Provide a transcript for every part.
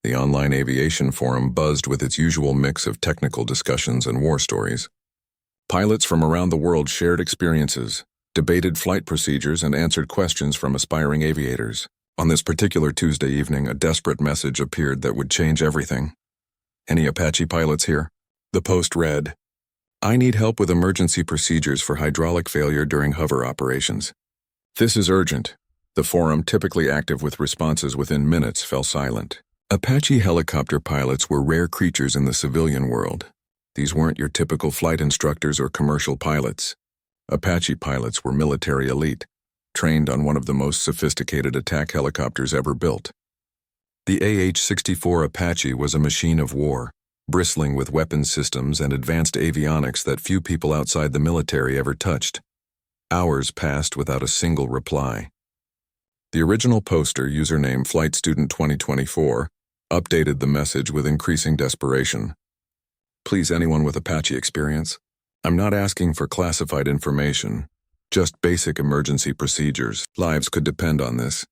The online aviation forum buzzed with its usual mix of technical discussions and war stories. Pilots from around the world shared experiences, debated flight procedures, and answered questions from aspiring aviators. On this particular Tuesday evening, a desperate message appeared that would change everything. "Any Apache pilots here?" The post read, "I need help with emergency procedures for hydraulic failure during hover operations. This is urgent." The forum, typically active with responses within minutes, fell silent. Apache helicopter pilots were rare creatures in the civilian world. These weren't your typical flight instructors or commercial pilots. Apache pilots were military elite, trained on one of the most sophisticated attack helicopters ever built. The AH-64 Apache was a machine of war, bristling with weapons systems and advanced avionics that few people outside the military ever touched. Hours passed without a single reply. The original poster, username Flight Student 2024, updated the message with increasing desperation. "Please, anyone with Apache experience? I'm not asking for classified information, just basic emergency procedures. Lives could depend on this."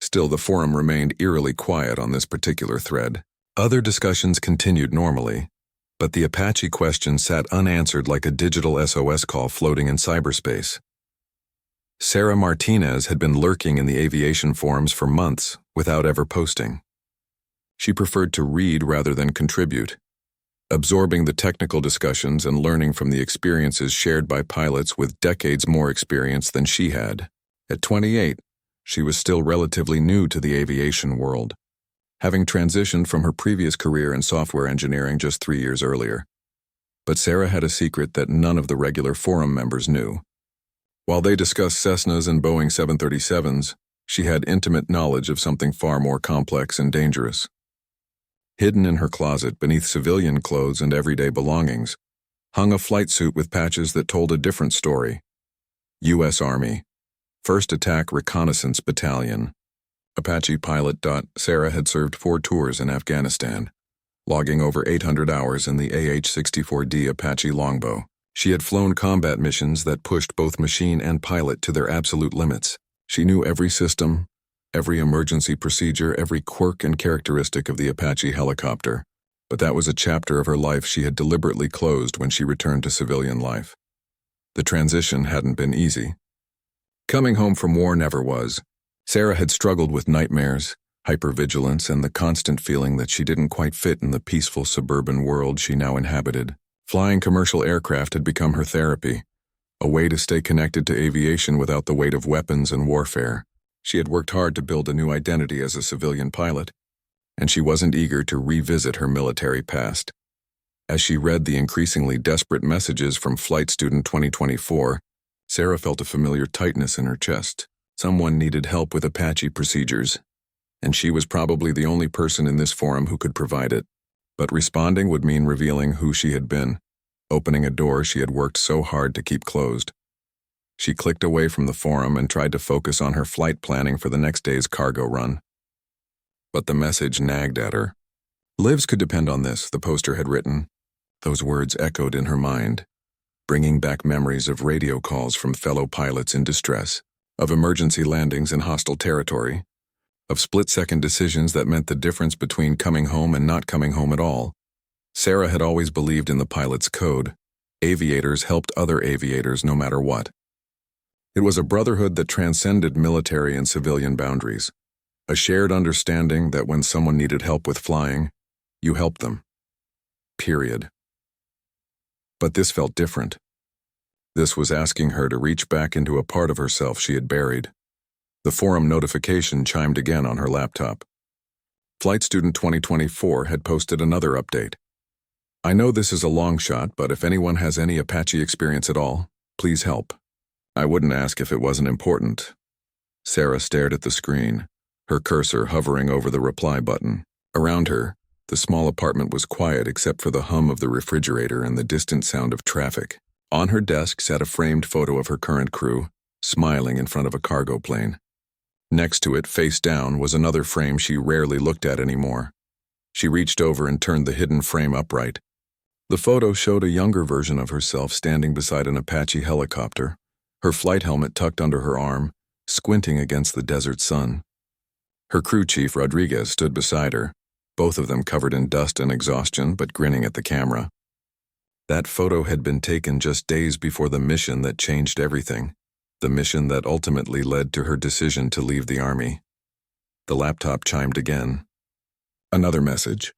Still, the forum remained eerily quiet on this particular thread. Other discussions continued normally, but the Apache question sat unanswered like a digital SOS call floating in cyberspace. Sarah Martinez had been lurking in the aviation forums for months without ever posting. She preferred to read rather than contribute, absorbing the technical discussions and learning from the experiences shared by pilots with decades more experience than she had. At 28, she was still relatively new to the aviation world, having transitioned from her previous career in software engineering just 3 years earlier. But Sarah had a secret that none of the regular forum members knew. While they discussed Cessnas and Boeing 737s, she had intimate knowledge of something far more complex and dangerous. Hidden in her closet beneath civilian clothes and everyday belongings, hung a flight suit with patches that told a different story. U.S. Army, 1st Attack Reconnaissance Battalion. Apache pilot. Sarah had served 4 tours in Afghanistan, logging over 800 hours in the AH-64D Apache Longbow. She had flown combat missions that pushed both machine and pilot to their absolute limits. She knew every system, every emergency procedure, every quirk and characteristic of the Apache helicopter. But that was a chapter of her life she had deliberately closed when she returned to civilian life. The transition hadn't been easy. Coming home from war never was. Sarah had struggled with nightmares, hypervigilance, and the constant feeling that she didn't quite fit in the peaceful suburban world she now inhabited. Flying commercial aircraft had become her therapy, a way to stay connected to aviation without the weight of weapons and warfare. She had worked hard to build a new identity as a civilian pilot, and she wasn't eager to revisit her military past. As she read the increasingly desperate messages from Flight Student 2024, Sarah felt a familiar tightness in her chest. Someone needed help with Apache procedures, and she was probably the only person in this forum who could provide it. But responding would mean revealing who she had been, opening a door she had worked so hard to keep closed. She clicked away from the forum and tried to focus on her flight planning for the next day's cargo run. But the message nagged at her. "Lives could depend on this," the poster had written. Those words echoed in her mind, bringing back memories of radio calls from fellow pilots in distress, of emergency landings in hostile territory, of split-second decisions that meant the difference between coming home and not coming home at all. Sarah had always believed in the pilot's code. Aviators helped other aviators no matter what. It was a brotherhood that transcended military and civilian boundaries, a shared understanding that when someone needed help with flying, you helped them. Period. But this felt different. This was asking her to reach back into a part of herself she had buried. The forum notification chimed again on her laptop. Flight Student 2024 had posted another update. "I know this is a long shot, but if anyone has any Apache experience at all, please help." I wouldn't ask if it wasn't important. Sarah stared at the screen, her cursor hovering over the reply button. Around her, the small apartment was quiet except for the hum of the refrigerator and the distant sound of traffic. On her desk sat a framed photo of her current crew, smiling in front of a cargo plane. Next to it, face down, was another frame she rarely looked at anymore. She reached over and turned the hidden frame upright. The photo showed a younger version of herself standing beside an Apache helicopter, her flight helmet tucked under her arm, squinting against the desert sun. Her crew chief, Rodriguez, stood beside her, both of them covered in dust and exhaustion but grinning at the camera. That photo had been taken just days before the mission that changed everything, the mission that ultimately led to her decision to leave the Army. The laptop chimed again. Another message.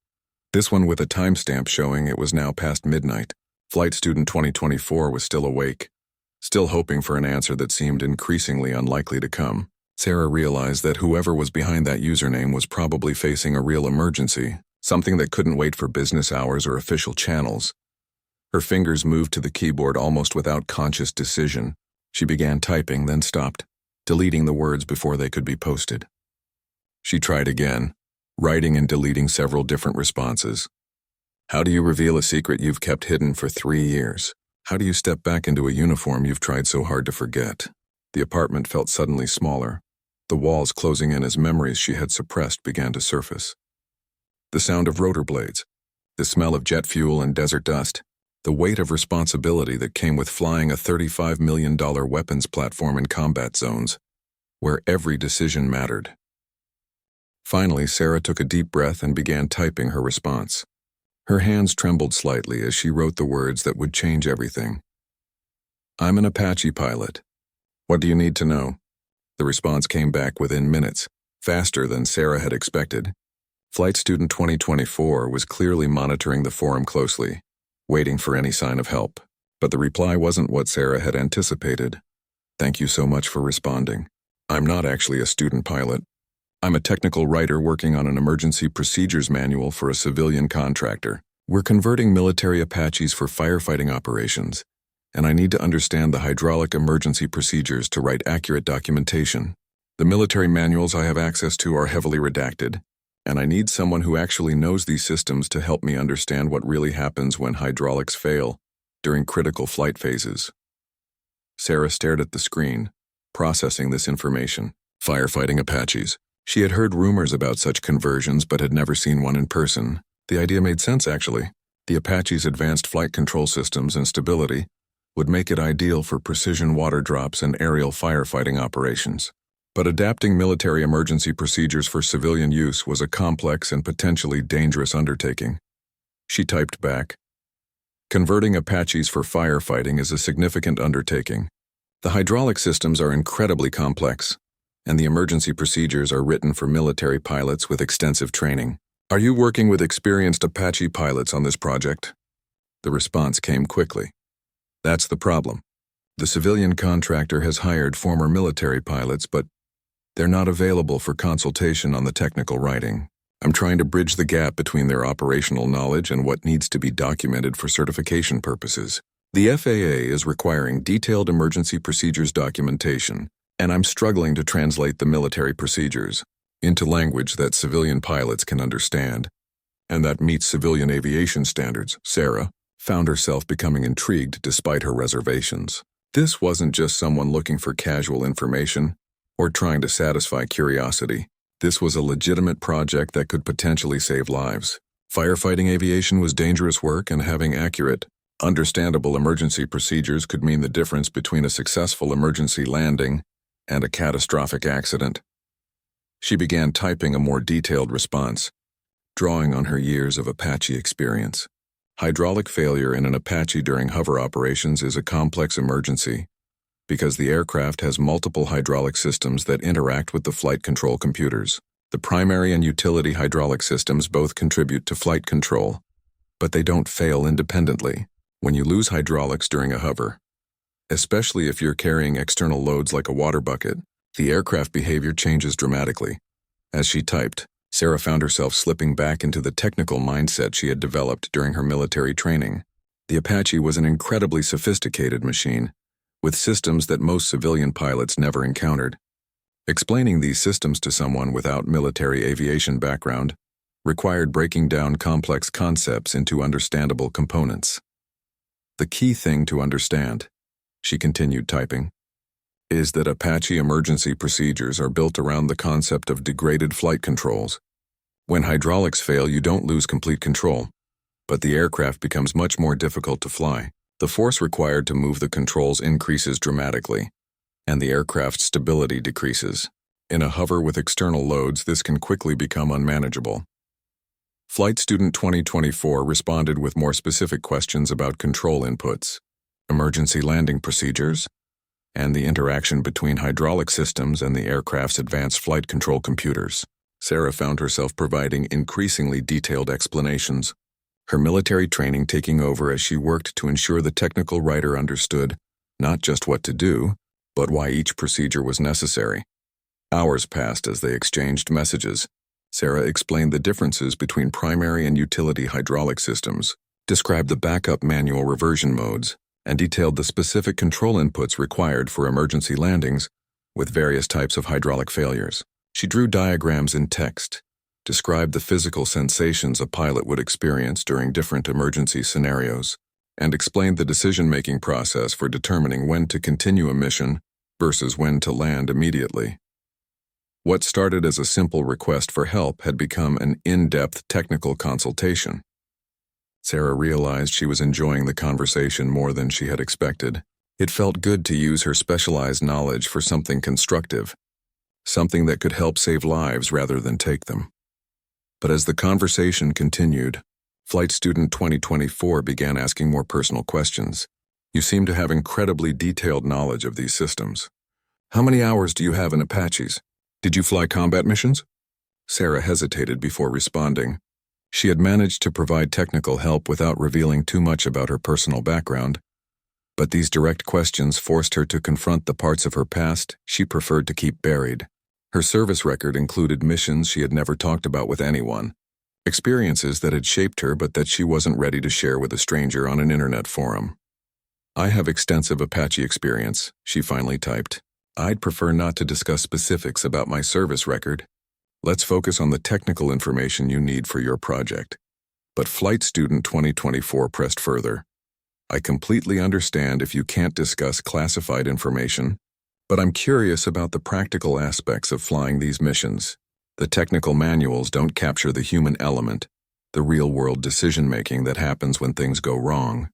This one with a timestamp showing it was now past midnight. Flight Student 2024 was still awake, still hoping for an answer that seemed increasingly unlikely to come. Sarah realized that whoever was behind that username was probably facing a real emergency, something that couldn't wait for business hours or official channels. Her fingers moved to the keyboard almost without conscious decision. She began typing, then stopped, deleting the words before they could be posted. She tried again, writing and deleting several different responses. How do you reveal a secret you've kept hidden for 3 years? How do you step back into a uniform you've tried so hard to forget? The apartment felt suddenly smaller, the walls closing in as memories she had suppressed began to surface. The sound of rotor blades, the smell of jet fuel and desert dust, the weight of responsibility that came with flying a $35 million weapons platform in combat zones, where every decision mattered. Finally, Sarah took a deep breath and began typing her response. Her hands trembled slightly as she wrote the words that would change everything. I'm an Apache pilot. What do you need to know? The response came back within minutes, faster than Sarah had expected. Flight Student 2024 was clearly monitoring the forum closely, waiting for any sign of help. But the reply wasn't what Sarah had anticipated. Thank you so much for responding. I'm not actually a student pilot. I'm a technical writer working on an emergency procedures manual for a civilian contractor. We're converting military Apaches for firefighting operations, and I need to understand the hydraulic emergency procedures to write accurate documentation. The military manuals I have access to are heavily redacted, and I need someone who actually knows these systems to help me understand what really happens when hydraulics fail during critical flight phases. Sarah stared at the screen, processing this information. Firefighting Apaches. She had heard rumors about such conversions but had never seen one in person. The idea made sense, actually. The Apache's advanced flight control systems and stability would make it ideal for precision water drops and aerial firefighting operations. But adapting military emergency procedures for civilian use was a complex and potentially dangerous undertaking. She typed back, converting Apaches for firefighting is a significant undertaking. The hydraulic systems are incredibly complex, and the emergency procedures are written for military pilots with extensive training. Are you working with experienced Apache pilots on this project? The response came quickly. That's the problem. The civilian contractor has hired former military pilots, but they're not available for consultation on the technical writing. I'm trying to bridge the gap between their operational knowledge and what needs to be documented for certification purposes. The FAA is requiring detailed emergency procedures documentation, and I'm struggling to translate the military procedures into language that civilian pilots can understand, and that meets civilian aviation standards. Sarah found herself becoming intrigued despite her reservations. This wasn't just someone looking for casual information or trying to satisfy curiosity. This was a legitimate project that could potentially save lives. Firefighting aviation was dangerous work, and having accurate, understandable emergency procedures could mean the difference between a successful emergency landing and a catastrophic accident. She began typing a more detailed response, drawing on her years of Apache experience. Hydraulic failure in an Apache during hover operations is a complex emergency because the aircraft has multiple hydraulic systems that interact with the flight control computers. The primary and utility hydraulic systems both contribute to flight control, but they don't fail independently. When you lose hydraulics during a hover, especially if you're carrying external loads like a water bucket, the aircraft behavior changes dramatically. As she typed, Sarah found herself slipping back into the technical mindset she had developed during her military training. The Apache was an incredibly sophisticated machine, with systems that most civilian pilots never encountered. Explaining these systems to someone without military aviation background required breaking down complex concepts into understandable components. The key thing to understand, she continued typing, is that Apache emergency procedures are built around the concept of degraded flight controls. When hydraulics fail, you don't lose complete control, but the aircraft becomes much more difficult to fly. The force required to move the controls increases dramatically, and the aircraft's stability decreases. In a hover with external loads, this can quickly become unmanageable. Flight Student 2024 responded with more specific questions about control inputs, emergency landing procedures, and the interaction between hydraulic systems and the aircraft's advanced flight control computers. Sarah found herself providing increasingly detailed explanations, her military training taking over as she worked to ensure the technical writer understood not just what to do, but why each procedure was necessary. Hours passed as they exchanged messages. Sarah explained the differences between primary and utility hydraulic systems, described the backup manual reversion modes, and detailed the specific control inputs required for emergency landings with various types of hydraulic failures. She drew diagrams in text, described the physical sensations a pilot would experience during different emergency scenarios, and explained the decision-making process for determining when to continue a mission versus when to land immediately. What started as a simple request for help had become an in-depth technical consultation. Sarah realized she was enjoying the conversation more than she had expected. It felt good to use her specialized knowledge for something constructive, something that could help save lives rather than take them. But as the conversation continued, Flight Student 2024 began asking more personal questions. You seem to have incredibly detailed knowledge of these systems. How many hours do you have in Apaches? Did you fly combat missions? Sarah hesitated before responding. She had managed to provide technical help without revealing too much about her personal background, but these direct questions forced her to confront the parts of her past she preferred to keep buried. Her service record included missions she had never talked about with anyone, experiences that had shaped her but that she wasn't ready to share with a stranger on an internet forum. I have extensive Apache experience, she finally typed. I'd prefer not to discuss specifics about my service record. Let's focus on the technical information you need for your project. But Flight Student 2024 pressed further. I completely understand if you can't discuss classified information, but I'm curious about the practical aspects of flying these missions. The technical manuals don't capture the human element, the real-world decision-making that happens when things go wrong.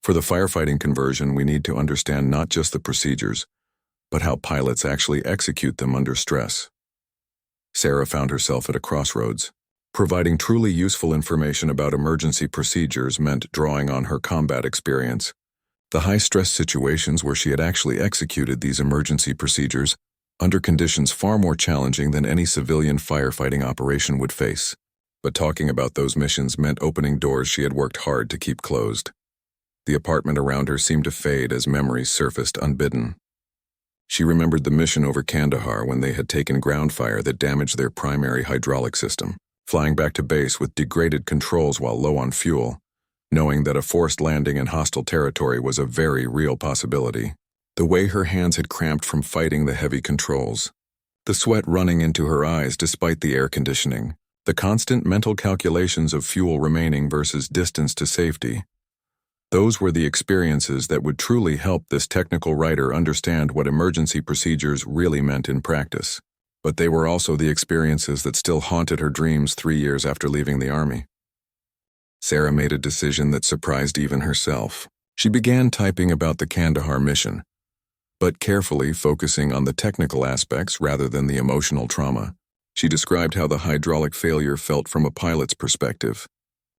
For the firefighting conversion, we need to understand not just the procedures, but how pilots actually execute them under stress. Sarah found herself at a crossroads. Providing truly useful information about emergency procedures meant drawing on her combat experience. The high-stress situations where she had actually executed these emergency procedures under conditions far more challenging than any civilian firefighting operation would face. But talking about those missions meant opening doors she had worked hard to keep closed. The apartment around her seemed to fade as memories surfaced unbidden. She remembered the mission over Kandahar when they had taken ground fire that damaged their primary hydraulic system, flying back to base with degraded controls while low on fuel, knowing that a forced landing in hostile territory was a very real possibility. The way her hands had cramped from fighting the heavy controls, the sweat running into her eyes despite the air conditioning, the constant mental calculations of fuel remaining versus distance to safety. Those were the experiences that would truly help this technical writer understand what emergency procedures really meant in practice. But they were also the experiences that still haunted her dreams 3 years after leaving the Army. Sarah made a decision that surprised even herself. She began typing about the Kandahar mission, but carefully focusing on the technical aspects rather than the emotional trauma. She described how the hydraulic failure felt from a pilot's perspective,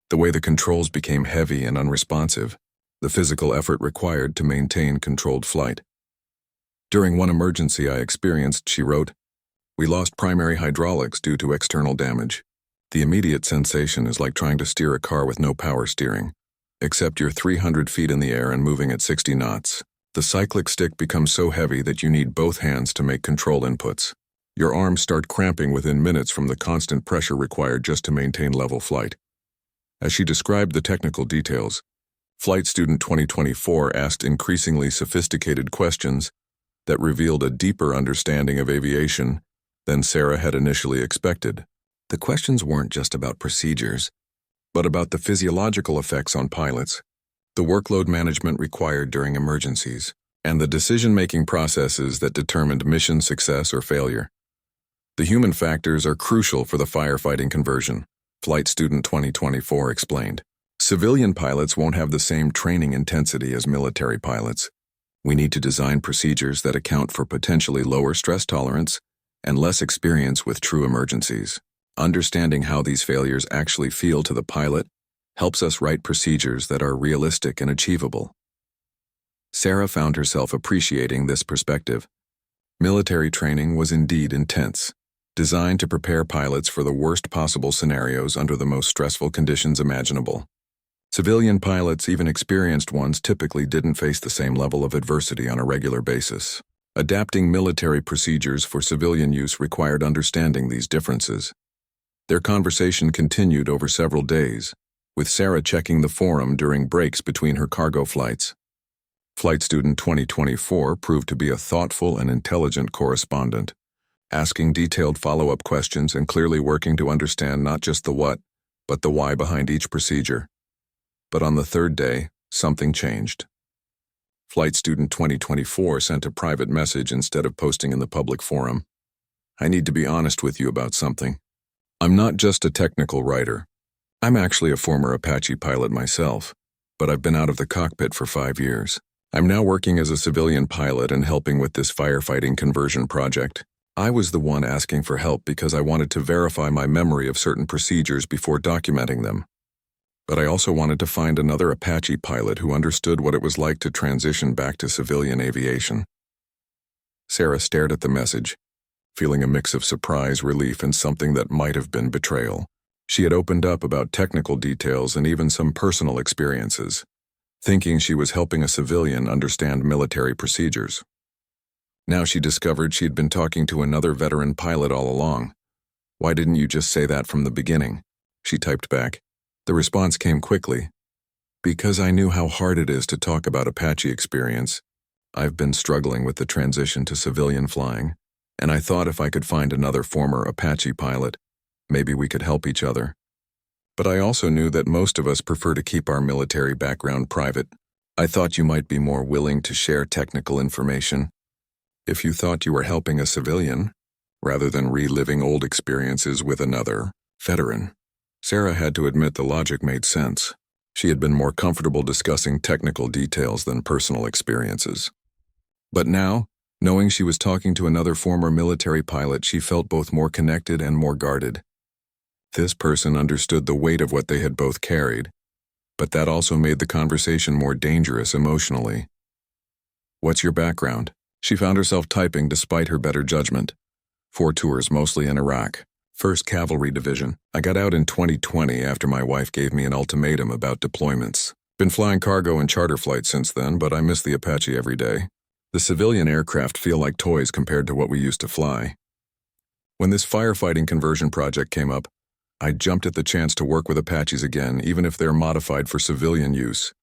the way the controls became heavy and unresponsive, the physical effort required to maintain controlled flight. During one emergency I experienced, she wrote, we lost primary hydraulics due to external damage. The immediate sensation is like trying to steer a car with no power steering, except you're 300 feet in the air and moving at 60 knots. The cyclic stick becomes so heavy that you need both hands to make control inputs. Your arms start cramping within minutes from the constant pressure required just to maintain level flight. As she described the technical details, Flight Student 2024 asked increasingly sophisticated questions that revealed a deeper understanding of aviation than Sarah had initially expected. The questions weren't just about procedures, but about the physiological effects on pilots, the workload management required during emergencies, and the decision-making processes that determined mission success or failure. The human factors are crucial for the firefighting conversion, Flight Student 2024 explained. Civilian pilots won't have the same training intensity as military pilots. We need to design procedures that account for potentially lower stress tolerance and less experience with true emergencies. Understanding how these failures actually feel to the pilot helps us write procedures that are realistic and achievable. Sarah found herself appreciating this perspective. Military training was indeed intense, designed to prepare pilots for the worst possible scenarios under the most stressful conditions imaginable. Civilian pilots, even experienced ones, typically didn't face the same level of adversity on a regular basis. Adapting military procedures for civilian use required understanding these differences. Their conversation continued over several days, with Sarah checking the forum during breaks between her cargo flights. Flight Student 2024 proved to be a thoughtful and intelligent correspondent, asking detailed follow-up questions and clearly working to understand not just the what, but the why behind each procedure. But on the third day, something changed. Flight Student 2024 sent a private message instead of posting in the public forum. I need to be honest with you about something. I'm not just a technical writer. I'm actually a former Apache pilot myself, but I've been out of the cockpit for 5 years. I'm now working as a civilian pilot and helping with this firefighting conversion project. I was the one asking for help because I wanted to verify my memory of certain procedures before documenting them. But I also wanted to find another Apache pilot who understood what it was like to transition back to civilian aviation. Sarah stared at the message, feeling a mix of surprise, relief, and something that might have been betrayal. She had opened up about technical details and even some personal experiences, thinking she was helping a civilian understand military procedures. Now she discovered she'd been talking to another veteran pilot all along. Why didn't you just say that from the beginning? She typed back. The response came quickly. Because I knew how hard it is to talk about Apache experience. I've been struggling with the transition to civilian flying, and I thought if I could find another former Apache pilot, maybe we could help each other. But I also knew that most of us prefer to keep our military background private. I thought you might be more willing to share technical information if you thought you were helping a civilian, rather than reliving old experiences with another veteran. Sarah had to admit the logic made sense. She had been more comfortable discussing technical details than personal experiences. But now, knowing she was talking to another former military pilot, she felt both more connected and more guarded. This person understood the weight of what they had both carried, but that also made the conversation more dangerous emotionally. What's your background? She found herself typing despite her better judgment. 4 tours, mostly in Iraq. 1st Cavalry Division. I got out in 2020 after my wife gave me an ultimatum about deployments. Been flying cargo and charter flights since then, but I miss the Apache every day. The civilian aircraft feel like toys compared to what we used to fly. When this firefighting conversion project came up, I jumped at the chance to work with Apaches again, even if they're modified for civilian use.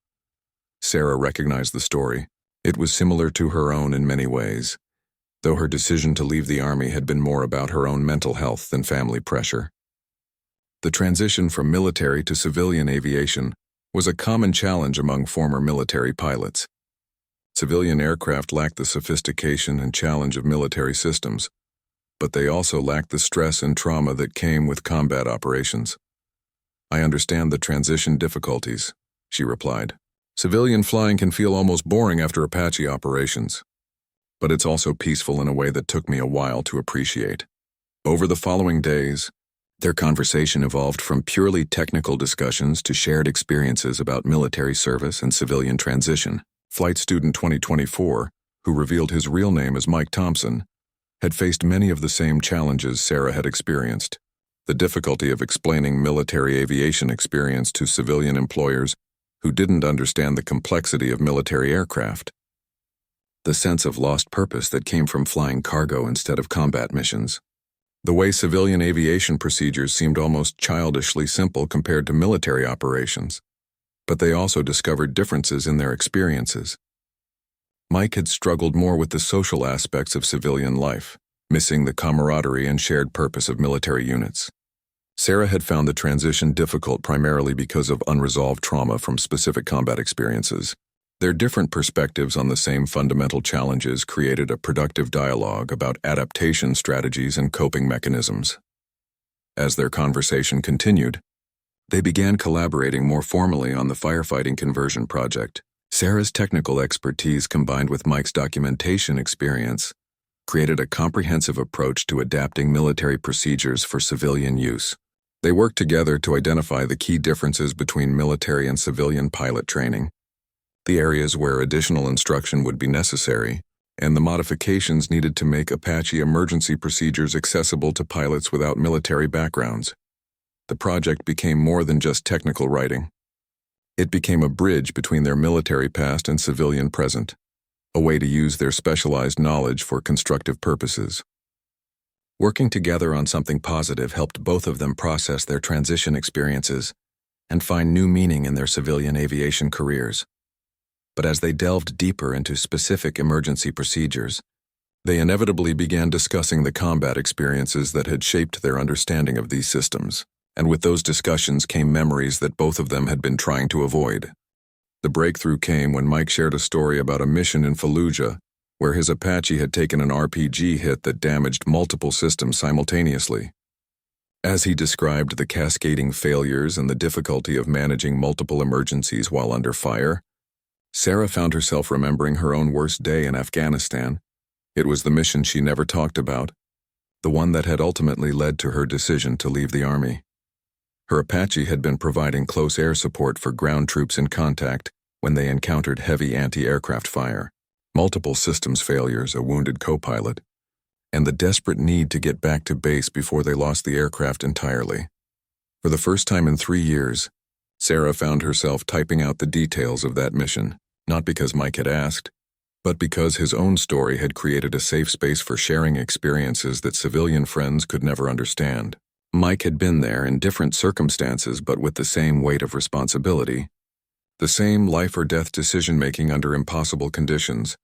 Sarah recognized the story. It was similar to her own in many ways, though her decision to leave the Army had been more about her own mental health than family pressure. The transition from military to civilian aviation was a common challenge among former military pilots. Civilian aircraft lacked the sophistication and challenge of military systems, but they also lacked the stress and trauma that came with combat operations. I understand the transition difficulties, she replied. Civilian flying can feel almost boring after Apache operations, but it's also peaceful in a way that took me a while to appreciate. Over the following days, their conversation evolved from purely technical discussions to shared experiences about military service and civilian transition. Flight Student 2024, who revealed his real name as Mike Thompson, had faced many of the same challenges Sarah had experienced. The difficulty of explaining military aviation experience to civilian employers who didn't understand the complexity of military aircraft. The sense of lost purpose that came from flying cargo instead of combat missions. The way civilian aviation procedures seemed almost childishly simple compared to military operations, but they also discovered differences in their experiences. Mike had struggled more with the social aspects of civilian life, missing the camaraderie and shared purpose of military units. Sarah had found the transition difficult primarily because of unresolved trauma from specific combat experiences. Their different perspectives on the same fundamental challenges created a productive dialogue about adaptation strategies and coping mechanisms. As their conversation continued, they began collaborating more formally on the firefighting conversion project. Sarah's technical expertise combined with Mike's documentation experience created a comprehensive approach to adapting military procedures for civilian use. They worked together to identify the key differences between military and civilian pilot training, the areas where additional instruction would be necessary, and the modifications needed to make Apache emergency procedures accessible to pilots without military backgrounds. The project became more than just technical writing. It became a bridge between their military past and civilian present, a way to use their specialized knowledge for constructive purposes. Working together on something positive helped both of them process their transition experiences and find new meaning in their civilian aviation careers. But as they delved deeper into specific emergency procedures, they inevitably began discussing the combat experiences that had shaped their understanding of these systems. And with those discussions came memories that both of them had been trying to avoid. The breakthrough came when Mike shared a story about a mission in Fallujah where his Apache had taken an RPG hit that damaged multiple systems simultaneously. As he described the cascading failures and the difficulty of managing multiple emergencies while under fire, Sarah found herself remembering her own worst day in Afghanistan. It was the mission she never talked about, the one that had ultimately led to her decision to leave the Army. Her Apache had been providing close air support for ground troops in contact when they encountered heavy anti-aircraft fire, multiple systems failures, a wounded co-pilot, and the desperate need to get back to base before they lost the aircraft entirely. For the first time in 3 years, Sarah found herself typing out the details of that mission, not because Mike had asked, but because his own story had created a safe space for sharing experiences that civilian friends could never understand. Mike had been there in different circumstances but with the same weight of responsibility, the same life-or-death decision-making under impossible conditions.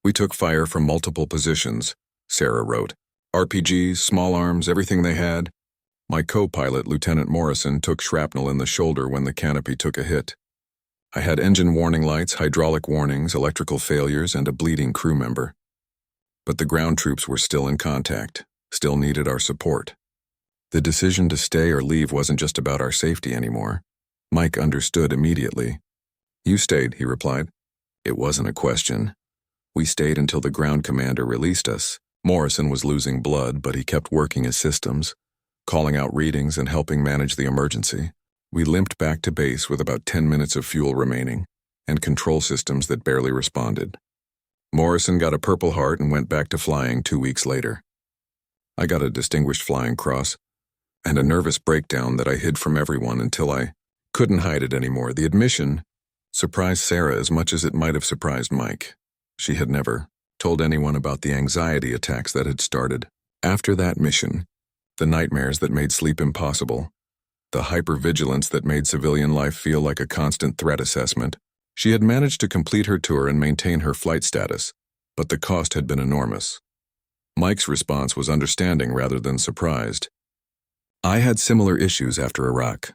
"We took fire from multiple positions," Sarah wrote. "RPGs, small arms, everything they had. My co-pilot, Lieutenant Morrison, took shrapnel in the shoulder when the canopy took a hit. I had engine warning lights, hydraulic warnings, electrical failures, and a bleeding crew member. But the ground troops were still in contact, still needed our support. The decision to stay or leave wasn't just about our safety anymore." Mike understood immediately. "You stayed," he replied. "It wasn't a question. We stayed until the ground commander released us." Morrison was losing blood, but he kept working his systems, calling out readings and helping manage the emergency. We limped back to base with about 10 minutes of fuel remaining, and control systems that barely responded. Morrison got a Purple Heart and went back to flying 2 weeks later. I got a Distinguished Flying Cross, and a nervous breakdown that I hid from everyone until I couldn't hide it anymore. The admission surprised Sarah as much as it might have surprised Mike. She had never told anyone about the anxiety attacks that had started. After that mission, the nightmares that made sleep impossible, the hypervigilance that made civilian life feel like a constant threat assessment. She had managed to complete her tour and maintain her flight status, but the cost had been enormous. Mike's response was understanding rather than surprised. "I had similar issues after Iraq.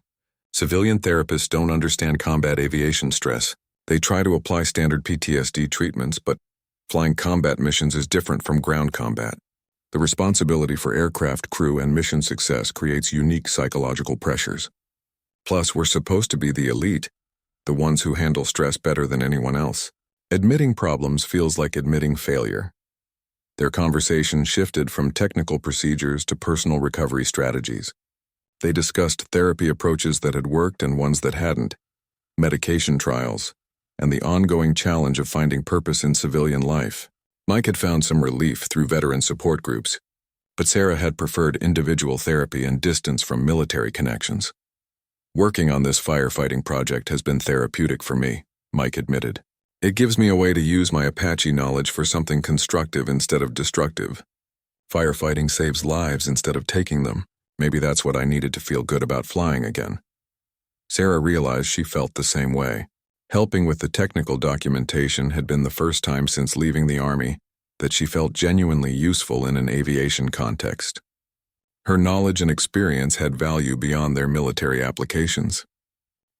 Civilian therapists don't understand combat aviation stress. They try to apply standard PTSD treatments, but flying combat missions is different from ground combat. The responsibility for aircraft crew and mission success creates unique psychological pressures. Plus, we're supposed to be the elite, the ones who handle stress better than anyone else. Admitting problems feels like admitting failure." Their conversation shifted from technical procedures to personal recovery strategies. They discussed therapy approaches that had worked and ones that hadn't, medication trials, and the ongoing challenge of finding purpose in civilian life. Mike had found some relief through veteran support groups, but Sarah had preferred individual therapy and distance from military connections. "Working on this firefighting project has been therapeutic for me," Mike admitted. "It gives me a way to use my Apache knowledge for something constructive instead of destructive. Firefighting saves lives instead of taking them. Maybe that's what I needed to feel good about flying again." Sarah realized she felt the same way. Helping with the technical documentation had been the first time since leaving the Army that she felt genuinely useful in an aviation context. Her knowledge and experience had value beyond their military applications.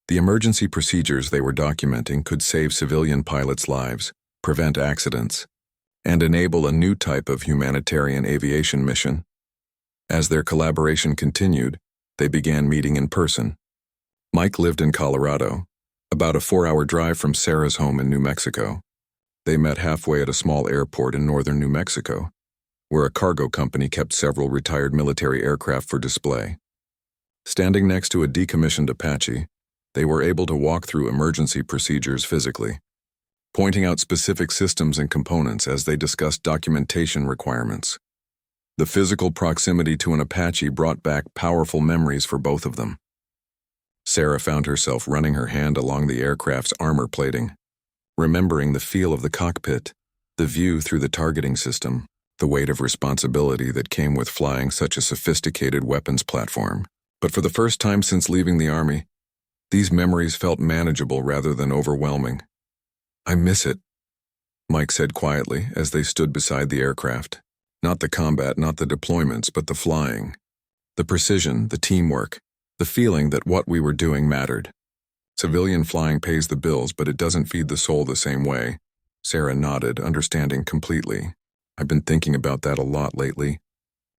The emergency procedures they were documenting could save civilian pilots' lives, prevent accidents, and enable a new type of humanitarian aviation mission. As their collaboration continued, they began meeting in person. Mike lived in Colorado, about a 4-hour drive from Sarah's home in New Mexico. They met halfway at a small airport in northern New Mexico. where a cargo company kept several retired military aircraft for display. Standing next to a decommissioned Apache, they were able to walk through emergency procedures physically, pointing out specific systems and components as they discussed documentation requirements. The physical proximity to an Apache brought back powerful memories for both of them. Sarah found herself running her hand along the aircraft's armor plating, remembering the feel of the cockpit, the view through the targeting system, the weight of responsibility that came with flying such a sophisticated weapons platform. But for the first time since leaving the Army, these memories felt manageable rather than overwhelming. "I miss it," Mike said quietly as they stood beside the aircraft. Not the combat, not the deployments, but the flying. The precision, the teamwork, the feeling that what we were doing mattered. Civilian flying pays the bills, but it doesn't feed the soul the same way. Sarah nodded, understanding completely. "I've been thinking about that a lot lately.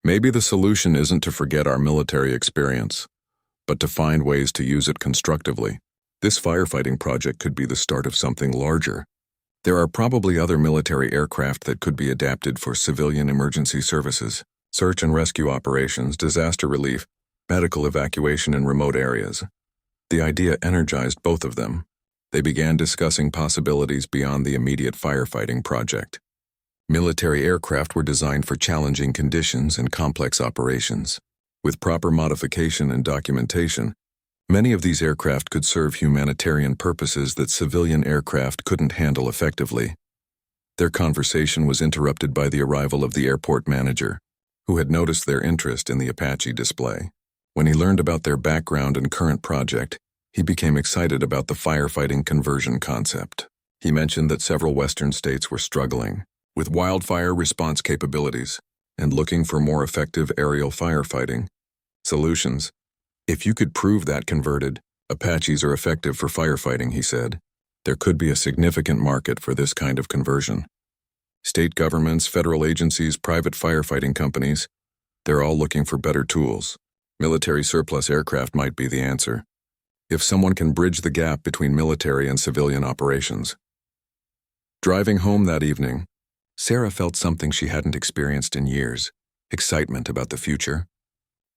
Maybe the solution isn't to forget our military experience, but to find ways to use it constructively. This firefighting project could be the start of something larger. There are probably other military aircraft that could be adapted for civilian emergency services, search and rescue operations, disaster relief, medical evacuation in remote areas." The idea energized both of them. They began discussing possibilities beyond the immediate firefighting project. Military aircraft were designed for challenging conditions and complex operations. With proper modification and documentation, many of these aircraft could serve humanitarian purposes that civilian aircraft couldn't handle effectively. Their conversation was interrupted by the arrival of the airport manager, who had noticed their interest in the Apache display. When he learned about their background and current project, he became excited about the firefighting conversion concept. He mentioned that several Western states were struggling with wildfire response capabilities and looking for more effective aerial firefighting solutions. "If you could prove that converted Apaches are effective for firefighting," he said, "there could be a significant market for this kind of conversion. State governments, federal agencies, private firefighting companies, they're all looking for better tools. Military surplus aircraft might be the answer, if someone can bridge the gap between military and civilian operations." Driving home that evening, Sarah felt something she hadn't experienced in years: excitement about the future.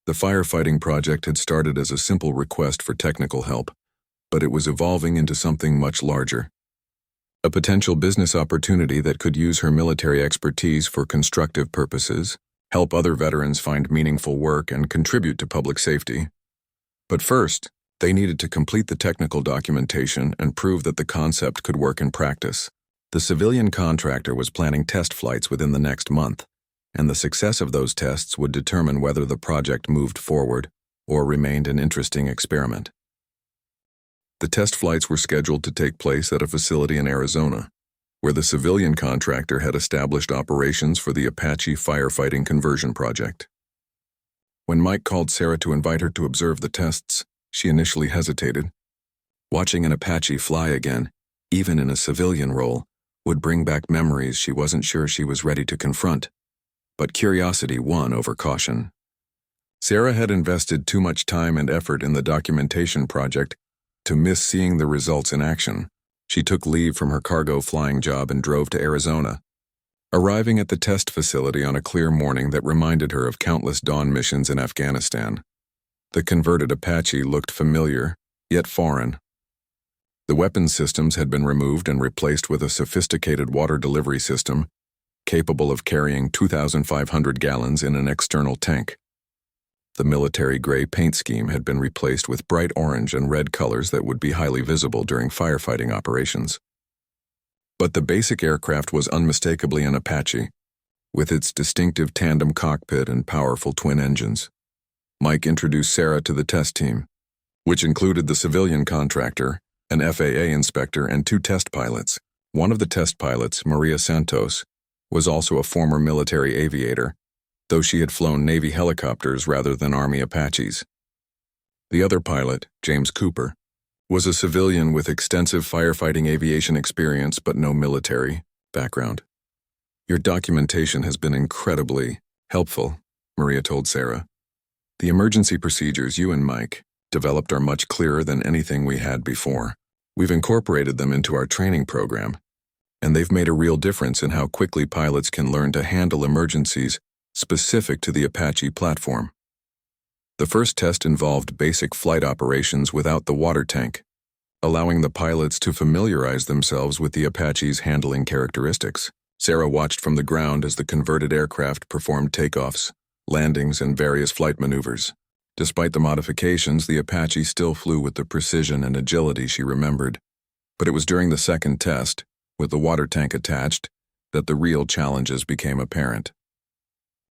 The firefighting project had started as a simple request for technical help, but it was evolving into something much larger. A potential business opportunity that could use her military expertise for constructive purposes, help other veterans find meaningful work, and contribute to public safety. But first, they needed to complete the technical documentation and prove that the concept could work in practice. The civilian contractor was planning test flights within the next month, and the success of those tests would determine whether the project moved forward or remained an interesting experiment. The test flights were scheduled to take place at a facility in Arizona, where the civilian contractor had established operations for the Apache firefighting conversion project. When Mike called Sarah to invite her to observe the tests, she initially hesitated. Watching an Apache fly again, even in a civilian role, would bring back memories she wasn't sure she was ready to confront. But curiosity won over caution. Sarah had invested too much time and effort in the documentation project to miss seeing the results in action. She took leave from her cargo flying job and drove to Arizona, arriving at the test facility on a clear morning that reminded her of countless dawn missions in Afghanistan. The converted Apache looked familiar, yet foreign. The weapons systems had been removed and replaced with a sophisticated water delivery system capable of carrying 2,500 gallons in an external tank. The military gray paint scheme had been replaced with bright orange and red colors that would be highly visible during firefighting operations. But the basic aircraft was unmistakably an Apache, with its distinctive tandem cockpit and powerful twin engines. Mike introduced Sarah to the test team, which included the civilian contractor, an FAA inspector, and 2 test pilots. One of the test pilots, Maria Santos, was also a former military aviator, though she had flown Navy helicopters rather than Army Apaches. The other pilot, James Cooper, was a civilian with extensive firefighting aviation experience but no military background. "Your documentation has been incredibly helpful," Maria told Sarah. "The emergency procedures you and Mike developed are much clearer than anything we had before. We've incorporated them into our training program, and they've made a real difference in how quickly pilots can learn to handle emergencies specific to the Apache platform. The first test involved basic flight operations without the water tank, allowing the pilots to familiarize themselves with the Apache's handling characteristics. Sarah watched from the ground as the converted aircraft performed takeoffs, landings, and various flight maneuvers. Despite the modifications, the Apache still flew with the precision and agility she remembered. But it was during the second test, with the water tank attached, that the real challenges became apparent.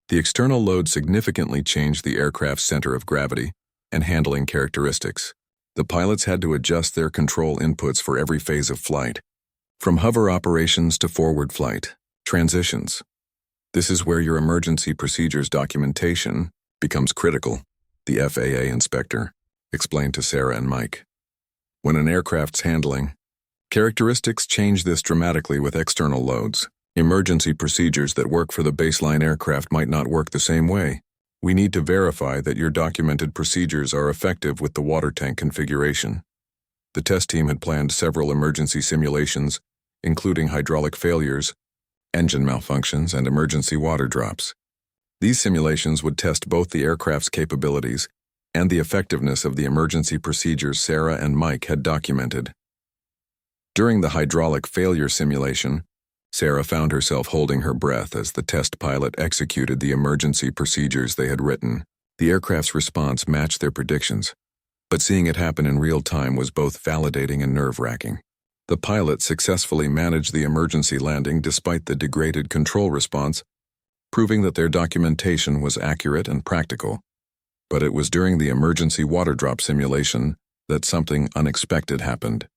The external load significantly changed the aircraft's center of gravity and handling characteristics. The pilots had to adjust their control inputs for every phase of flight, from hover operations to forward flight, transitions. This is where your emergency procedures documentation becomes critical, the FAA inspector explained to Sarah and Mike. When an aircraft's handling characteristics change this dramatically with external loads, emergency procedures that work for the baseline aircraft might not work the same way. We need to verify that your documented procedures are effective with the water tank configuration. The test team had planned several emergency simulations, including hydraulic failures, engine malfunctions, and emergency water drops. These simulations would test both the aircraft's capabilities and the effectiveness of the emergency procedures Sarah and Mike had documented. During the hydraulic failure simulation, Sarah found herself holding her breath as the test pilot executed the emergency procedures they had written. The aircraft's response matched their predictions, but seeing it happen in real time was both validating and nerve-wracking. The pilot successfully managed the emergency landing despite the degraded control response, proving that their documentation was accurate and practical. But it was during the emergency water drop simulation that something unexpected happened.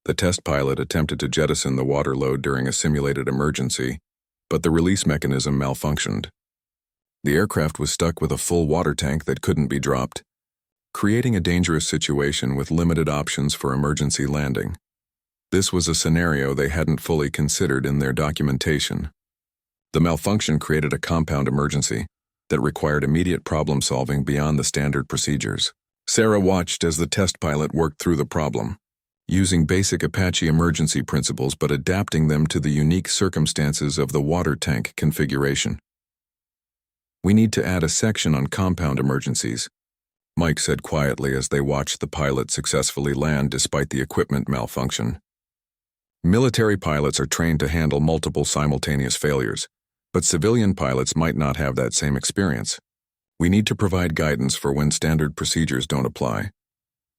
The test pilot attempted to jettison the water load during a simulated emergency, but the release mechanism malfunctioned. The aircraft was stuck with a full water tank that couldn't be dropped, creating a dangerous situation with limited options for emergency landing. This was a scenario they hadn't fully considered in their documentation. The malfunction created a compound emergency that required immediate problem-solving beyond the standard procedures. Sarah watched as the test pilot worked through the problem, using basic Apache emergency principles but adapting them to the unique circumstances of the water tank configuration. "We need to add a section on compound emergencies," Mike said quietly as they watched the pilot successfully land despite the equipment malfunction. Military pilots are trained to handle multiple simultaneous failures, but civilian pilots might not have that same experience. We need to provide guidance for when standard procedures don't apply.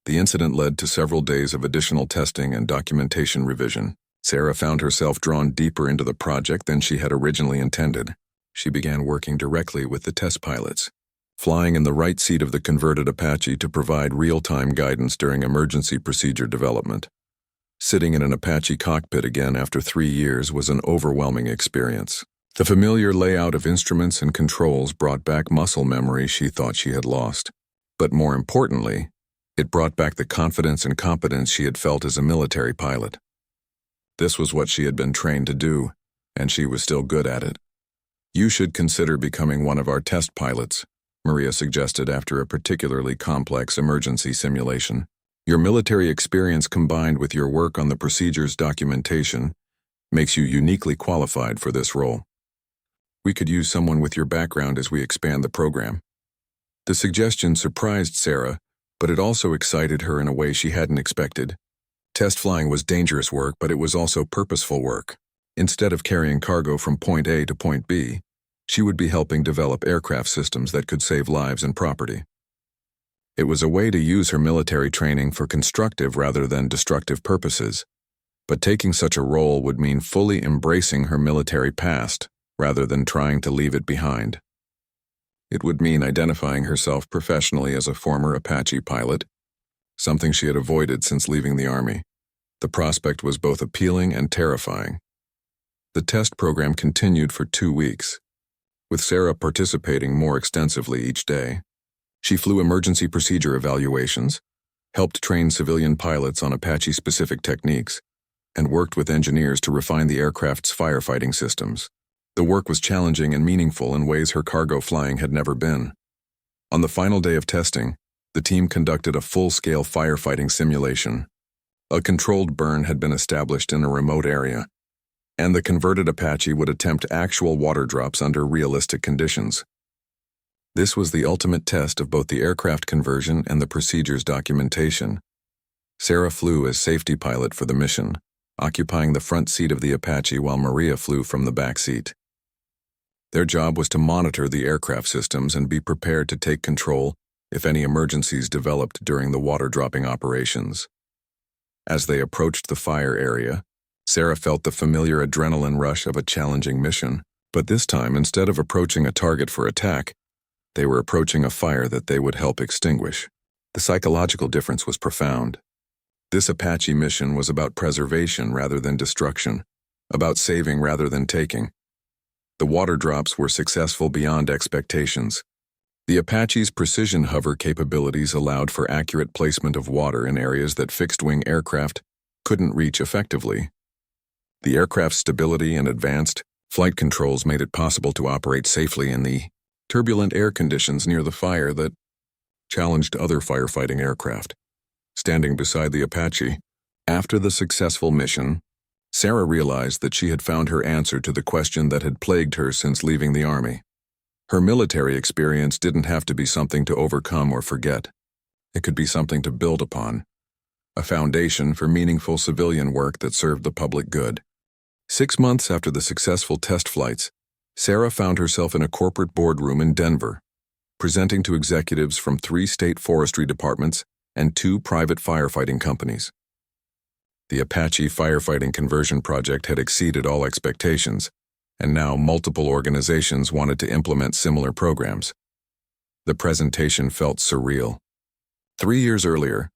The incident led to several days of additional testing and documentation revision. Sarah found herself drawn deeper into the project than she had originally intended. She began working directly with the test pilots, flying in the right seat of the converted Apache to provide real-time guidance during emergency procedure development. Sitting in an Apache cockpit again after 3 years was an overwhelming experience. The familiar layout of instruments and controls brought back muscle memory she thought she had lost. But more importantly, it brought back the confidence and competence she had felt as a military pilot. This was what she had been trained to do, and she was still good at it. "You should consider becoming one of our test pilots," Maria suggested after a particularly complex emergency simulation. "Your military experience combined with your work on the procedures documentation makes you uniquely qualified for this role. We could use someone with your background as we expand the program." The suggestion surprised Sarah, but it also excited her in a way she hadn't expected. Test flying was dangerous work, but it was also purposeful work. Instead of carrying cargo from point A to point B, she would be helping develop aircraft systems that could save lives and property. It was a way to use her military training for constructive rather than destructive purposes, but taking such a role would mean fully embracing her military past rather than trying to leave it behind. It would mean identifying herself professionally as a former Apache pilot, something she had avoided since leaving the Army. The prospect was both appealing and terrifying. The test program continued for 2 weeks, with Sarah participating more extensively each day. She flew emergency procedure evaluations, helped train civilian pilots on Apache-specific techniques, and worked with engineers to refine the aircraft's firefighting systems. The work was challenging and meaningful in ways her cargo flying had never been. On the final day of testing, the team conducted a full-scale firefighting simulation. A controlled burn had been established in a remote area, and the converted Apache would attempt actual water drops under realistic conditions. This was the ultimate test of both the aircraft conversion and the procedures documentation. Sarah flew as safety pilot for the mission, occupying the front seat of the Apache while Maria flew from the back seat. Their job was to monitor the aircraft systems and be prepared to take control if any emergencies developed during the water-dropping operations. As they approached the fire area, Sarah felt the familiar adrenaline rush of a challenging mission, but this time, instead of approaching a target for attack, they were approaching a fire that they would help extinguish. The psychological difference was profound. This Apache mission was about preservation rather than destruction, about saving rather than taking. The water drops were successful beyond expectations. The Apache's precision hover capabilities allowed for accurate placement of water in areas that fixed-wing aircraft couldn't reach effectively. The aircraft's stability and advanced flight controls made it possible to operate safely in the turbulent air conditions near the fire that challenged other firefighting aircraft. Standing beside the Apache, after the successful mission, Sarah realized that she had found her answer to the question that had plagued her since leaving the Army. Her military experience didn't have to be something to overcome or forget. It could be something to build upon, a foundation for meaningful civilian work that served the public good. 6 months after the successful test flights, Sarah found herself in a corporate boardroom in Denver, presenting to executives from 3 state forestry departments and 2 private firefighting companies. The Apache firefighting conversion project had exceeded all expectations, and now multiple organizations wanted to implement similar programs. The presentation felt surreal. 3 years earlier,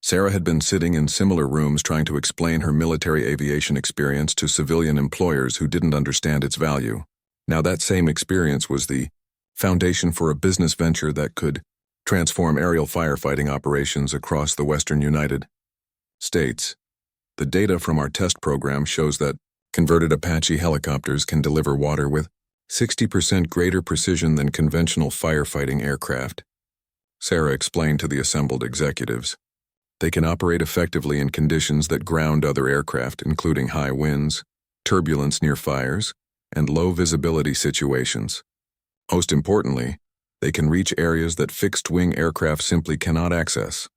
Sarah had been sitting in similar rooms trying to explain her military aviation experience to civilian employers who didn't understand its value. Now that same experience was the foundation for a business venture that could transform aerial firefighting operations across the western United States. The data from our test program shows that converted Apache helicopters can deliver water with 60% greater precision than conventional firefighting aircraft, Sarah explained to the assembled executives. They can operate effectively in conditions that ground other aircraft, including high winds, turbulence near fires, and low visibility situations. Most importantly, they can reach areas that fixed-wing aircraft simply cannot access.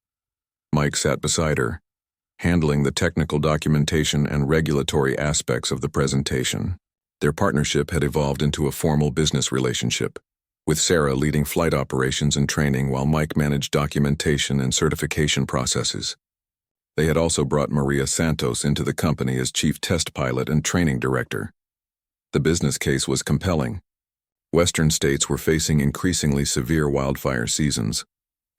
Mike sat beside her, handling the technical documentation and regulatory aspects of the presentation. Their partnership had evolved into a formal business relationship, with Sarah leading flight operations and training while Mike managed documentation and certification processes. They had also brought Maria Santos into the company as chief test pilot and training director. The business case was compelling. Western states were facing increasingly severe wildfire seasons,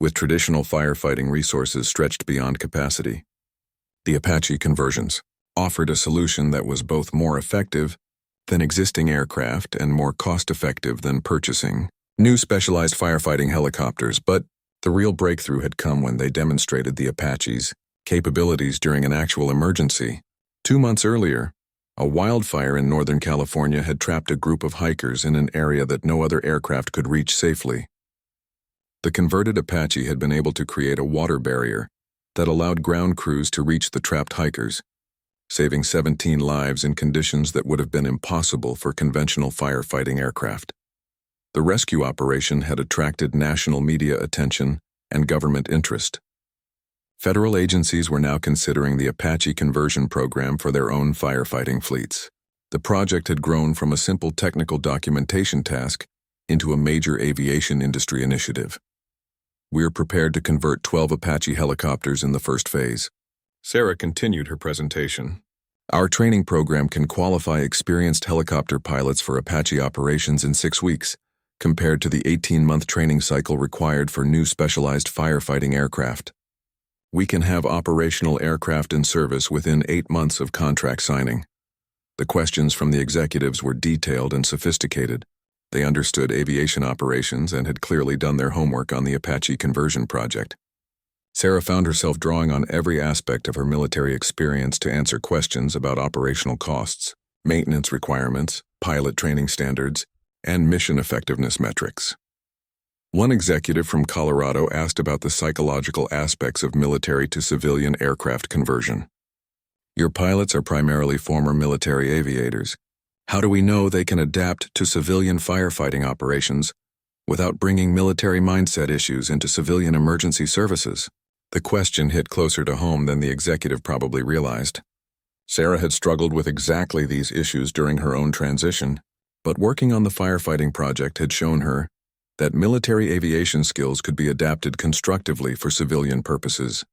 with traditional firefighting resources stretched beyond capacity. The Apache conversions offered a solution that was both more effective than existing aircraft and more cost-effective than purchasing new specialized firefighting helicopters, but the real breakthrough had come when they demonstrated the Apache's capabilities during an actual emergency. 2 months earlier, a wildfire in Northern California had trapped a group of hikers in an area that no other aircraft could reach safely. The converted Apache had been able to create a water barrier that allowed ground crews to reach the trapped hikers, saving 17 lives in conditions that would have been impossible for conventional firefighting aircraft. The rescue operation had attracted national media attention and government interest. Federal agencies were now considering the Apache conversion program for their own firefighting fleets. The project had grown from a simple technical documentation task into a major aviation industry initiative. We're prepared to convert 12 Apache helicopters in the first phase. Sarah continued her presentation. Our training program can qualify experienced helicopter pilots for Apache operations in 6 weeks, compared to the 18-month training cycle required for new specialized firefighting aircraft. We can have operational aircraft in service within 8 months of contract signing. The questions from the executives were detailed and sophisticated. They understood aviation operations and had clearly done their homework on the Apache conversion project. Sarah found herself drawing on every aspect of her military experience to answer questions about operational costs, maintenance requirements, pilot training standards, and mission effectiveness metrics. One executive from Colorado asked about the psychological aspects of military to civilian aircraft conversion. Your pilots are primarily former military aviators. How do we know they can adapt to civilian firefighting operations without bringing military mindset issues into civilian emergency services? The question hit closer to home than the executive probably realized. Sarah had struggled with exactly these issues during her own transition, but working on the firefighting project had shown her that military aviation skills could be adapted constructively for civilian purposes.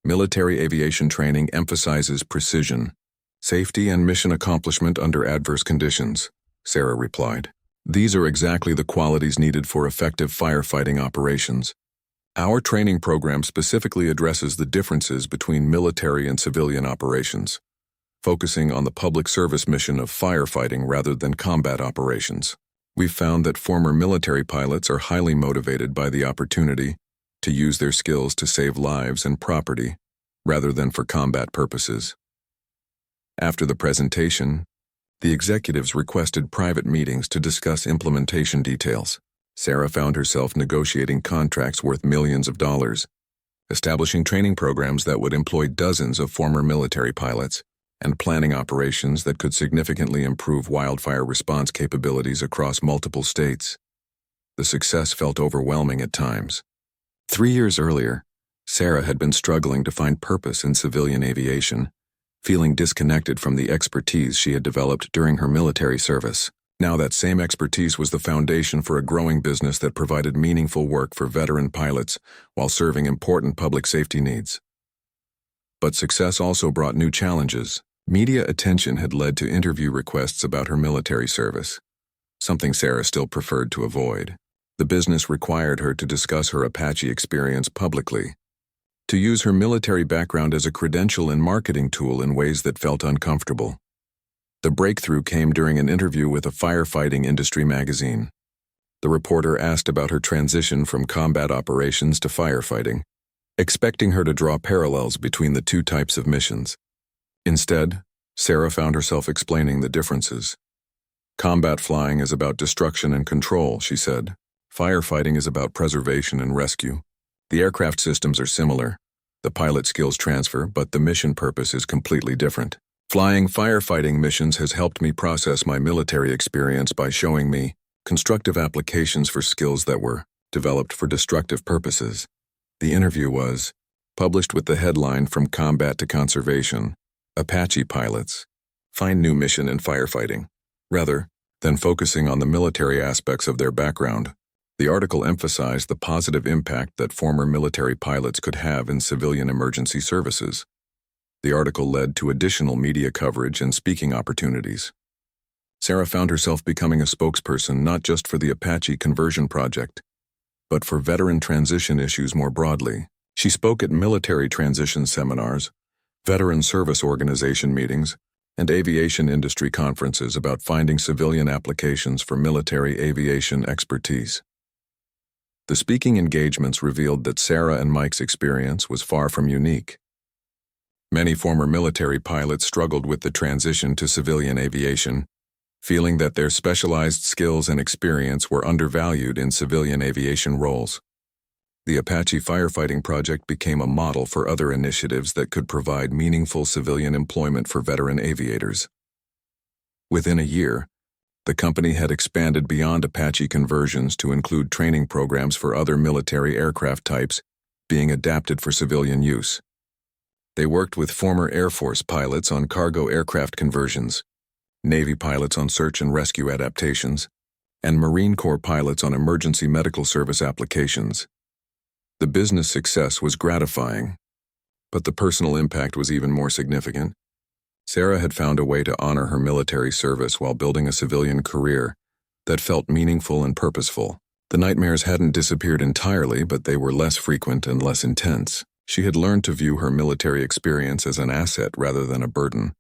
Military aviation training emphasizes precision, safety, and mission accomplishment under adverse conditions, Sarah replied. These are exactly the qualities needed for effective firefighting operations. Our training program specifically addresses the differences between military and civilian operations, focusing on the public service mission of firefighting rather than combat operations. We've found that former military pilots are highly motivated by the opportunity to use their skills to save lives and property, rather than for combat purposes. After the presentation, the executives requested private meetings to discuss implementation details. Sarah found herself negotiating contracts worth millions of dollars, establishing training programs that would employ dozens of former military pilots, and planning operations that could significantly improve wildfire response capabilities across multiple states. The success felt overwhelming at times. 3 years earlier, Sarah had been struggling to find purpose in civilian aviation, feeling disconnected from the expertise she had developed during her military service. Now that same expertise was the foundation for a growing business that provided meaningful work for veteran pilots while serving important public safety needs. But success also brought new challenges. Media attention had led to interview requests about her military service, something Sarah still preferred to avoid. The business required her to discuss her Apache experience publicly, to use her military background as a credential and marketing tool in ways that felt uncomfortable. The breakthrough came during an interview with a firefighting industry magazine. The reporter asked about her transition from combat operations to firefighting, expecting her to draw parallels between the two types of missions. Instead, Sarah found herself explaining the differences. Combat flying is about destruction and control, she said. Firefighting is about preservation and rescue. The aircraft systems are similar. The pilot skills transfer, but the mission purpose is completely different. Flying firefighting missions has helped me process my military experience by showing me constructive applications for skills that were developed for destructive purposes. The interview was published with the headline "From Combat to Conservation: Apache Pilots Find New Mission in Firefighting." Rather than focusing on the military aspects of their background, the article emphasized the positive impact that former military pilots could have in civilian emergency services. The article led to additional media coverage and speaking opportunities. Sarah found herself becoming a spokesperson not just for the Apache conversion project, but for veteran transition issues more broadly. She spoke at military transition seminars, veteran service organization meetings, and aviation industry conferences about finding civilian applications for military aviation expertise. The speaking engagements revealed that Sarah and Mike's experience was far from unique. Many former military pilots struggled with the transition to civilian aviation, feeling that their specialized skills and experience were undervalued in civilian aviation roles. The Apache firefighting project became a model for other initiatives that could provide meaningful civilian employment for veteran aviators. Within a year, the company had expanded beyond Apache conversions to include training programs for other military aircraft types being adapted for civilian use. They worked with former Air Force pilots on cargo aircraft conversions, Navy pilots on search and rescue adaptations, and Marine Corps pilots on emergency medical service applications. The business success was gratifying, but the personal impact was even more significant. Sarah had found a way to honor her military service while building a civilian career that felt meaningful and purposeful. The nightmares hadn't disappeared entirely, but they were less frequent and less intense. She had learned to view her military experience as an asset rather than a burden.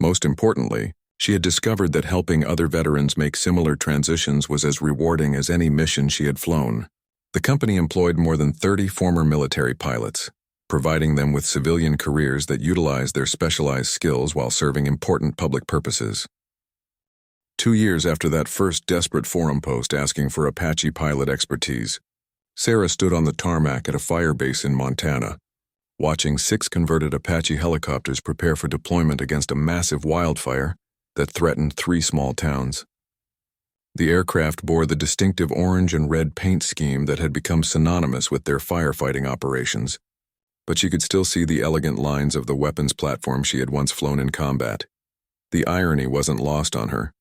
Most importantly, she had discovered that helping other veterans make similar transitions was as rewarding as any mission she had flown. The company employed more than 30 former military pilots, providing them with civilian careers that utilized their specialized skills while serving important public purposes. 2 years after that first desperate forum post asking for Apache pilot expertise, Sarah stood on the tarmac at a fire base in Montana, watching 6 converted Apache helicopters prepare for deployment against a massive wildfire that threatened 3 small towns. The aircraft bore the distinctive orange and red paint scheme that had become synonymous with their firefighting operations, but she could still see the elegant lines of the weapons platform she had once flown in combat. The irony wasn't lost on her.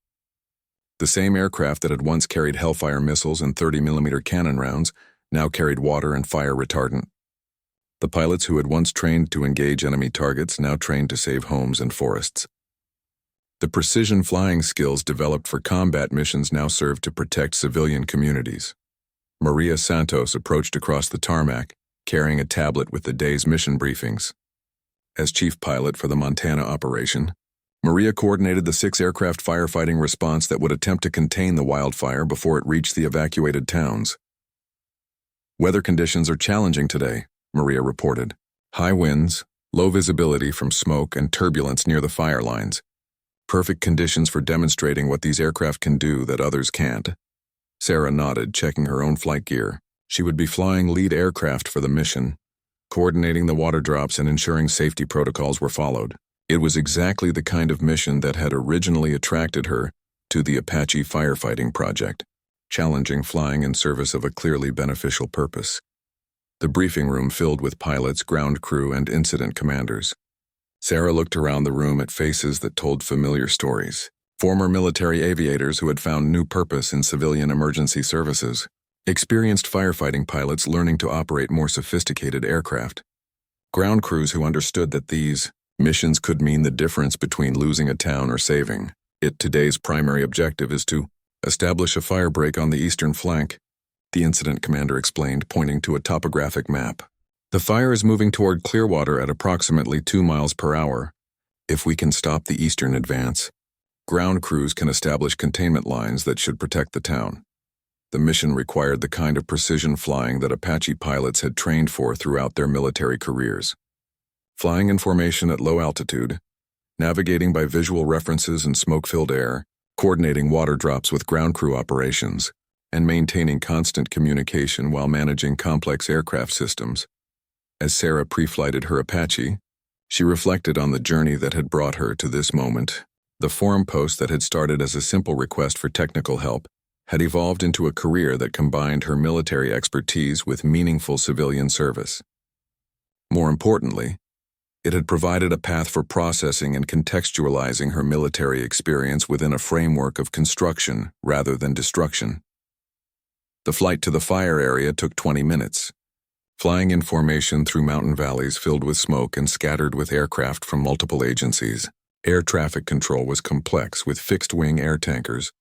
The same aircraft that had once carried Hellfire missiles and 30mm cannon rounds now carried water and fire retardant. The pilots who had once trained to engage enemy targets now trained to save homes and forests. The precision flying skills developed for combat missions now served to protect civilian communities. Maria Santos approached across the tarmac, carrying a tablet with the day's mission briefings. As chief pilot for the Montana operation, Maria coordinated the 6 aircraft firefighting response that would attempt to contain the wildfire before it reached the evacuated towns. Weather conditions are challenging today, Maria reported. High winds, low visibility from smoke, and turbulence near the fire lines. Perfect conditions for demonstrating what these aircraft can do that others can't. Sarah nodded, checking her own flight gear. She would be flying lead aircraft for the mission, coordinating the water drops and ensuring safety protocols were followed. It was exactly the kind of mission that had originally attracted her to the Apache firefighting project, challenging flying in service of a clearly beneficial purpose. The briefing room filled with pilots, ground crew, and incident commanders. Sarah looked around the room at faces that told familiar stories. Former military aviators who had found new purpose in civilian emergency services. Experienced firefighting pilots learning to operate more sophisticated aircraft. Ground crews who understood that these missions could mean the difference between losing a town or saving it. Today's primary objective is to establish a firebreak on the eastern flank, the incident commander explained, pointing to a topographic map. The fire is moving toward Clearwater at approximately 2 miles per hour. If we can stop the eastern advance, ground crews can establish containment lines that should protect the town. The mission required the kind of precision flying that Apache pilots had trained for throughout their military careers. Flying in formation at low altitude, navigating by visual references in smoke-filled air, coordinating water drops with ground crew operations, and maintaining constant communication while managing complex aircraft systems. As Sarah pre-flighted her Apache, she reflected on the journey that had brought her to this moment. The forum post that had started as a simple request for technical help had evolved into a career that combined her military expertise with meaningful civilian service. More importantly, it had provided a path for processing and contextualizing her military experience within a framework of construction rather than destruction. The flight to the fire area took 20 minutes. Flying in formation through mountain valleys filled with smoke and scattered with aircraft from multiple agencies, air traffic control was complex with fixed-wing air tankers,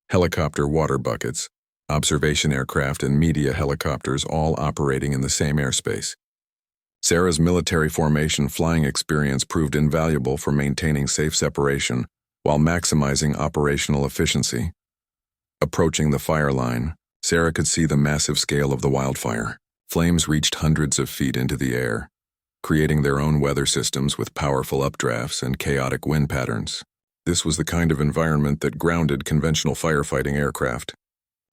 helicopter water buckets, observation aircraft, and media helicopters all operating in the same airspace. Sarah's military formation flying experience proved invaluable for maintaining safe separation while maximizing operational efficiency. Approaching the fire line, Sarah could see the massive scale of the wildfire. Flames reached hundreds of feet into the air, creating their own weather systems with powerful updrafts and chaotic wind patterns. This was the kind of environment that grounded conventional firefighting aircraft.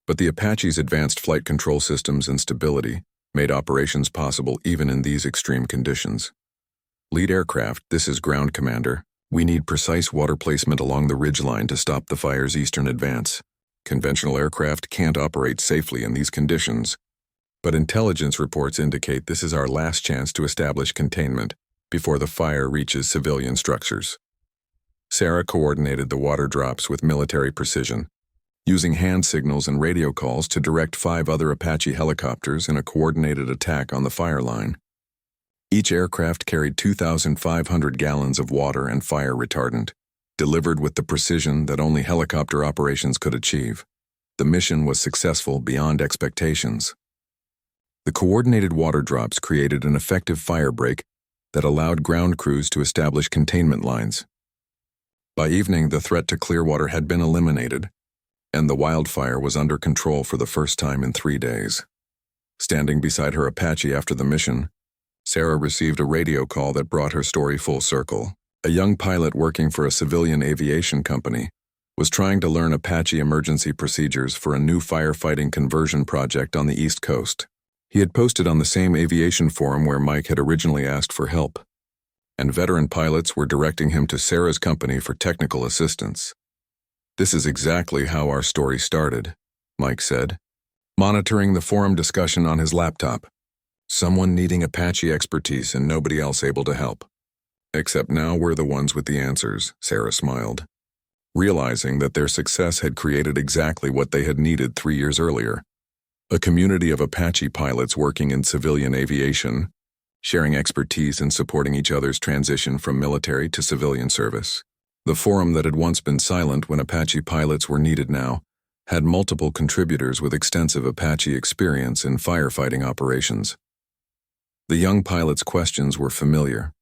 But the Apache's advanced flight control systems and stability made operations possible even in these extreme conditions. Lead aircraft, this is ground commander. We need precise water placement along the ridgeline to stop the fire's eastern advance. Conventional aircraft can't operate safely in these conditions. But intelligence reports indicate this is our last chance to establish containment before the fire reaches civilian structures. Sarah coordinated the water drops with military precision, using hand signals and radio calls to direct 5 other Apache helicopters in a coordinated attack on the fire line. Each aircraft carried 2,500 gallons of water and fire retardant, delivered with the precision that only helicopter operations could achieve. The mission was successful beyond expectations. The coordinated water drops created an effective fire break that allowed ground crews to establish containment lines. By evening, the threat to Clearwater had been eliminated, and the wildfire was under control for the first time in 3 days. Standing beside her Apache after the mission, Sarah received a radio call that brought her story full circle. A young pilot working for a civilian aviation company was trying to learn Apache emergency procedures for a new firefighting conversion project on the East Coast. He had posted on the same aviation forum where Mike had originally asked for help, and veteran pilots were directing him to Sarah's company for technical assistance. "This is exactly how our story started," Mike said, monitoring the forum discussion on his laptop. "Someone needing Apache expertise and nobody else able to help. Except now we're the ones with the answers," Sarah smiled, realizing that their success had created exactly what they had needed 3 years earlier. A community of Apache pilots working in civilian aviation, sharing expertise and supporting each other's transition from military to civilian service. The forum that had once been silent when Apache pilots were needed now had multiple contributors with extensive Apache experience in firefighting operations. The young pilots' questions were familiar: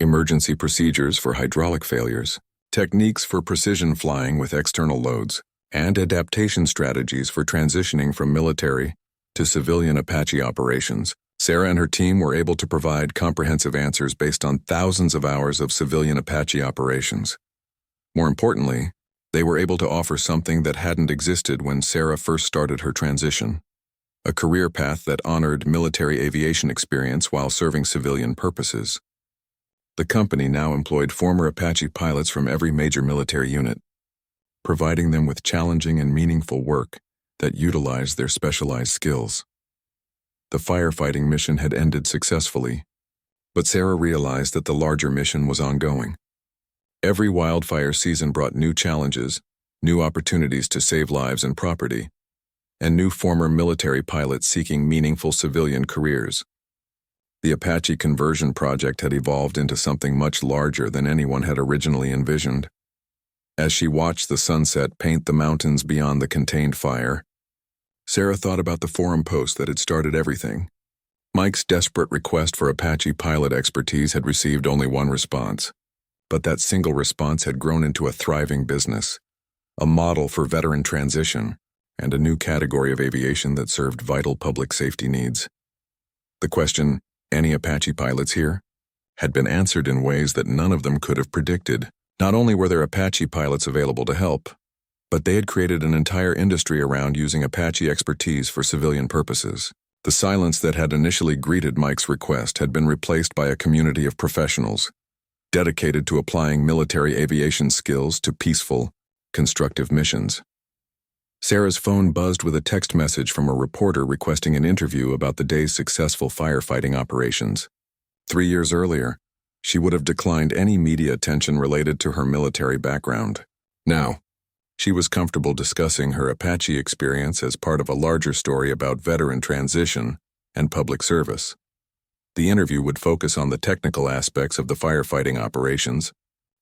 emergency procedures for hydraulic failures, techniques for precision flying with external loads, and adaptation strategies for transitioning from military to civilian Apache operations. Sarah and her team were able to provide comprehensive answers based on thousands of hours of civilian Apache operations. More importantly, they were able to offer something that hadn't existed when Sarah first started her transition: a career path that honored military aviation experience while serving civilian purposes. The company now employed former Apache pilots from every major military unit, providing them with challenging and meaningful work that utilized their specialized skills. The firefighting mission had ended successfully, but Sarah realized that the larger mission was ongoing. Every wildfire season brought new challenges, new opportunities to save lives and property, and new former military pilots seeking meaningful civilian careers. The Apache conversion project had evolved into something much larger than anyone had originally envisioned. As she watched the sunset paint the mountains beyond the contained fire, Sarah thought about the forum post that had started everything. Mike's desperate request for Apache pilot expertise had received only one response, but that single response had grown into a thriving business, a model for veteran transition, and a new category of aviation that served vital public safety needs. The question, "Any Apache pilots here?" had been answered in ways that none of them could have predicted. Not only were there Apache pilots available to help, but they had created an entire industry around using Apache expertise for civilian purposes. The silence that had initially greeted Mike's request had been replaced by a community of professionals, dedicated to applying military aviation skills to peaceful, constructive missions. Sarah's phone buzzed with a text message from a reporter requesting an interview about the day's successful firefighting operations. 3 years earlier, she would have declined any media attention related to her military background. Now, she was comfortable discussing her Apache experience as part of a larger story about veteran transition and public service. The interview would focus on the technical aspects of the firefighting operations,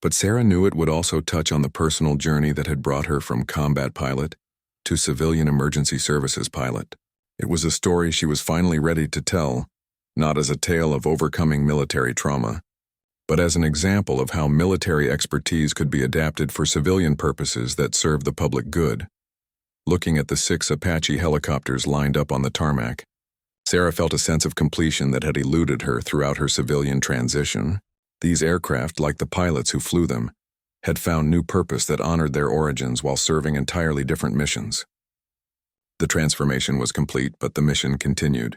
but Sarah knew it would also touch on the personal journey that had brought her from combat pilot to civilian emergency services pilot. It was a story she was finally ready to tell, not as a tale of overcoming military trauma, but as an example of how military expertise could be adapted for civilian purposes that serve the public good. Looking at the 6 Apache helicopters lined up on the tarmac, Sarah felt a sense of completion that had eluded her throughout her civilian transition. These aircraft, like the pilots who flew them, had found new purpose that honored their origins while serving entirely different missions. The transformation was complete, but the mission continued.